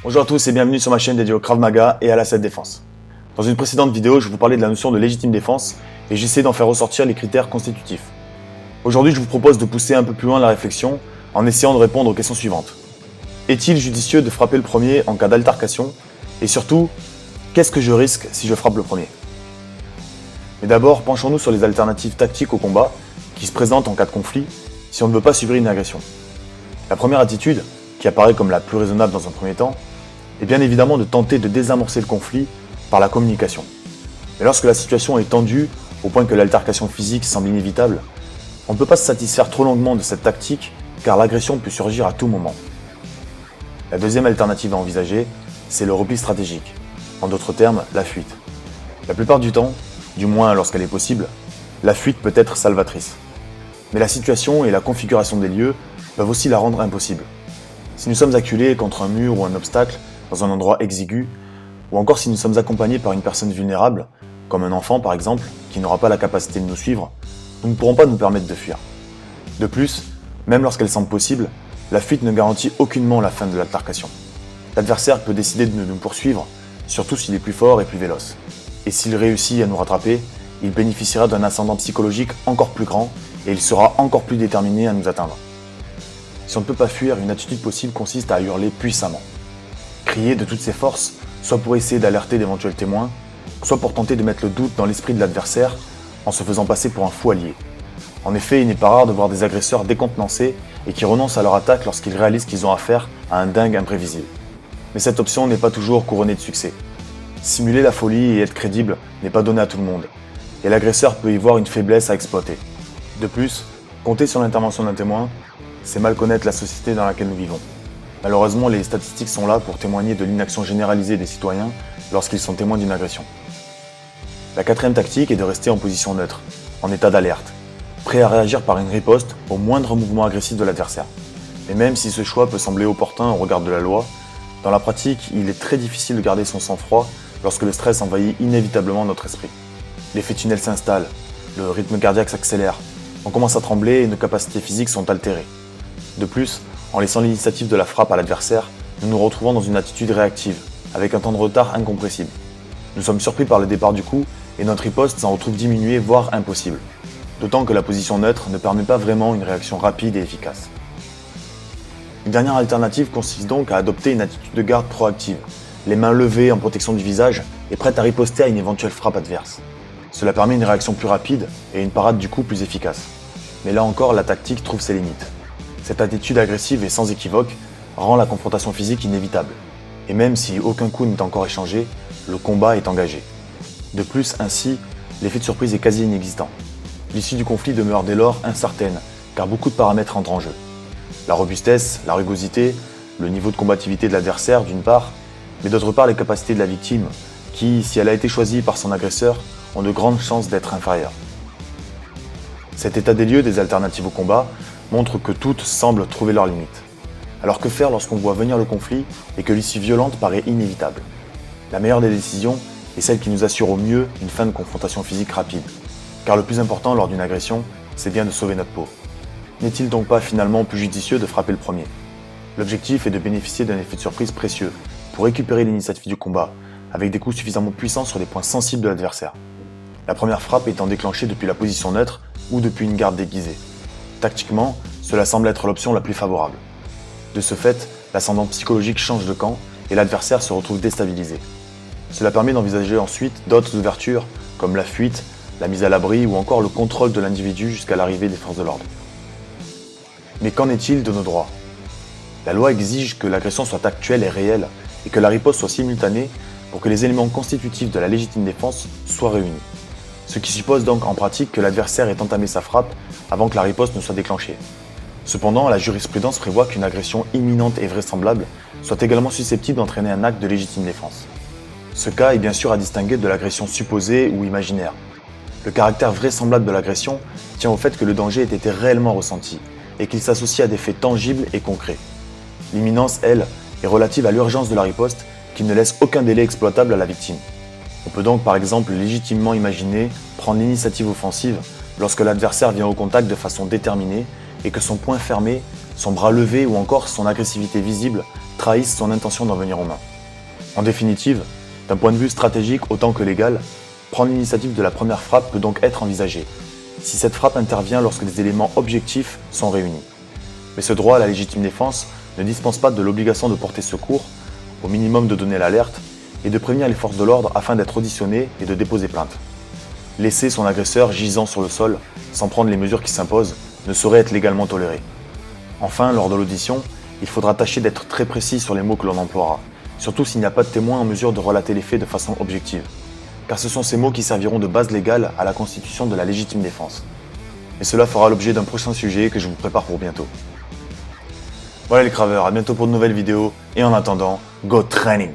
Bonjour à tous et bienvenue sur ma chaîne dédiée au Krav Maga et à la self-défense. Dans une précédente vidéo, je vous parlais de la notion de légitime défense et j'essaie d'en faire ressortir les critères constitutifs. Aujourd'hui, je vous propose de pousser un peu plus loin la réflexion en essayant de répondre aux questions suivantes. Est-il judicieux de frapper le premier en cas d'altercation? Et surtout, qu'est-ce que je risque si je frappe le premier? Mais d'abord, penchons-nous sur les alternatives tactiques au combat qui se présentent en cas de conflit si on ne veut pas subir une agression. La première attitude, qui apparaît comme la plus raisonnable dans un premier temps, est bien évidemment de tenter de désamorcer le conflit par la communication. Mais lorsque la situation est tendue, au point que l'altercation physique semble inévitable, on ne peut pas se satisfaire trop longuement de cette tactique car l'agression peut surgir à tout moment. La deuxième alternative à envisager, c'est le repli stratégique, en d'autres termes, la fuite. La plupart du temps, du moins lorsqu'elle est possible, la fuite peut être salvatrice. Mais la situation et la configuration des lieux peuvent aussi la rendre impossible. Si nous sommes acculés contre un mur ou un obstacle, dans un endroit exigu, ou encore si nous sommes accompagnés par une personne vulnérable, comme un enfant par exemple, qui n'aura pas la capacité de nous suivre, nous ne pourrons pas nous permettre de fuir. De plus, même lorsqu'elle semble possible, la fuite ne garantit aucunement la fin de l'altercation. L'adversaire peut décider de nous poursuivre, surtout s'il est plus fort et plus véloce. Et s'il réussit à nous rattraper, il bénéficiera d'un ascendant psychologique encore plus grand et il sera encore plus déterminé à nous atteindre. Si on ne peut pas fuir, une attitude possible consiste à hurler puissamment. Crier de toutes ses forces, soit pour essayer d'alerter d'éventuels témoins, soit pour tenter de mettre le doute dans l'esprit de l'adversaire en se faisant passer pour un fou allié. En effet, il n'est pas rare de voir des agresseurs décontenancés et qui renoncent à leur attaque lorsqu'ils réalisent qu'ils ont affaire à un dingue imprévisible. Mais cette option n'est pas toujours couronnée de succès. Simuler la folie et être crédible n'est pas donné à tout le monde, et l'agresseur peut y voir une faiblesse à exploiter. De plus, compter sur l'intervention d'un témoin, c'est mal connaître la société dans laquelle nous vivons. Malheureusement, les statistiques sont là pour témoigner de l'inaction généralisée des citoyens lorsqu'ils sont témoins d'une agression. La quatrième tactique est de rester en position neutre, en état d'alerte, prêt à réagir par une riposte au moindre mouvement agressif de l'adversaire. Et même si ce choix peut sembler opportun au regard de la loi, dans la pratique, il est très difficile de garder son sang-froid lorsque le stress envahit inévitablement notre esprit. L'effet tunnel s'installe, le rythme cardiaque s'accélère, on commence à trembler et nos capacités physiques sont altérées. De plus, en laissant l'initiative de la frappe à l'adversaire, nous nous retrouvons dans une attitude réactive, avec un temps de retard incompressible. Nous sommes surpris par le départ du coup et notre riposte s'en retrouve diminuée, voire impossible. D'autant que la position neutre ne permet pas vraiment une réaction rapide et efficace. Une dernière alternative consiste donc à adopter une attitude de garde proactive, les mains levées en protection du visage et prêtes à riposter à une éventuelle frappe adverse. Cela permet une réaction plus rapide et une parade du coup plus efficace. Mais là encore, la tactique trouve ses limites. Cette attitude agressive et sans équivoque rend la confrontation physique inévitable. Et même si aucun coup n'est encore échangé, le combat est engagé. De plus, ainsi, l'effet de surprise est quasi inexistant. L'issue du conflit demeure dès lors incertaine, car beaucoup de paramètres entrent en jeu. La robustesse, la rugosité, le niveau de combativité de l'adversaire d'une part, mais d'autre part les capacités de la victime, qui, si elle a été choisie par son agresseur, ont de grandes chances d'être inférieures. Cet état des lieux des alternatives au combat montre que toutes semblent trouver leurs limites. Alors que faire lorsqu'on voit venir le conflit et que l'issue violente paraît inévitable? La meilleure des décisions est celle qui nous assure au mieux une fin de confrontation physique rapide. Car le plus important lors d'une agression, c'est bien de sauver notre peau. N'est-il donc pas finalement plus judicieux de frapper le premier? L'objectif est de bénéficier d'un effet de surprise précieux pour récupérer l'initiative du combat, avec des coups suffisamment puissants sur les points sensibles de l'adversaire. La première frappe étant déclenchée depuis la position neutre ou depuis une garde déguisée. Tactiquement, cela semble être l'option la plus favorable. De ce fait, l'ascendant psychologique change de camp et l'adversaire se retrouve déstabilisé. Cela permet d'envisager ensuite d'autres ouvertures comme la fuite, la mise à l'abri ou encore le contrôle de l'individu jusqu'à l'arrivée des forces de l'ordre. Mais qu'en est-il de nos droits? La loi exige que l'agression soit actuelle et réelle et que la riposte soit simultanée pour que les éléments constitutifs de la légitime défense soient réunis. Ce qui suppose donc en pratique que l'adversaire ait entamé sa frappe avant que la riposte ne soit déclenchée. Cependant, la jurisprudence prévoit qu'une agression imminente et vraisemblable soit également susceptible d'entraîner un acte de légitime défense. Ce cas est bien sûr à distinguer de l'agression supposée ou imaginaire. Le caractère vraisemblable de l'agression tient au fait que le danger ait été réellement ressenti et qu'il s'associe à des faits tangibles et concrets. L'imminence, elle, est relative à l'urgence de la riposte qui ne laisse aucun délai exploitable à la victime. On peut donc par exemple légitimement imaginer prendre l'initiative offensive lorsque l'adversaire vient au contact de façon déterminée et que son poing fermé son bras levé ou encore son agressivité visible trahissent son intention d'en venir aux mains. En définitive, d'un point de vue stratégique autant que légal, prendre l'initiative de la première frappe peut donc être envisagé, si cette frappe intervient lorsque des éléments objectifs sont réunis. Mais ce droit à la légitime défense ne dispense pas de l'obligation de porter secours, au minimum de donner l'alerte, et de prévenir les forces de l'ordre afin d'être auditionné et de déposer plainte. Laisser son agresseur gisant sur le sol, sans prendre les mesures qui s'imposent, ne saurait être légalement toléré. Enfin, lors de l'audition, il faudra tâcher d'être très précis sur les mots que l'on emploiera, surtout s'il n'y a pas de témoin en mesure de relater les faits de façon objective, car ce sont ces mots qui serviront de base légale à la constitution de la légitime défense. Et cela fera l'objet d'un prochain sujet que je vous prépare pour bientôt. Voilà les craveurs, à bientôt pour de nouvelles vidéos, et en attendant, go training!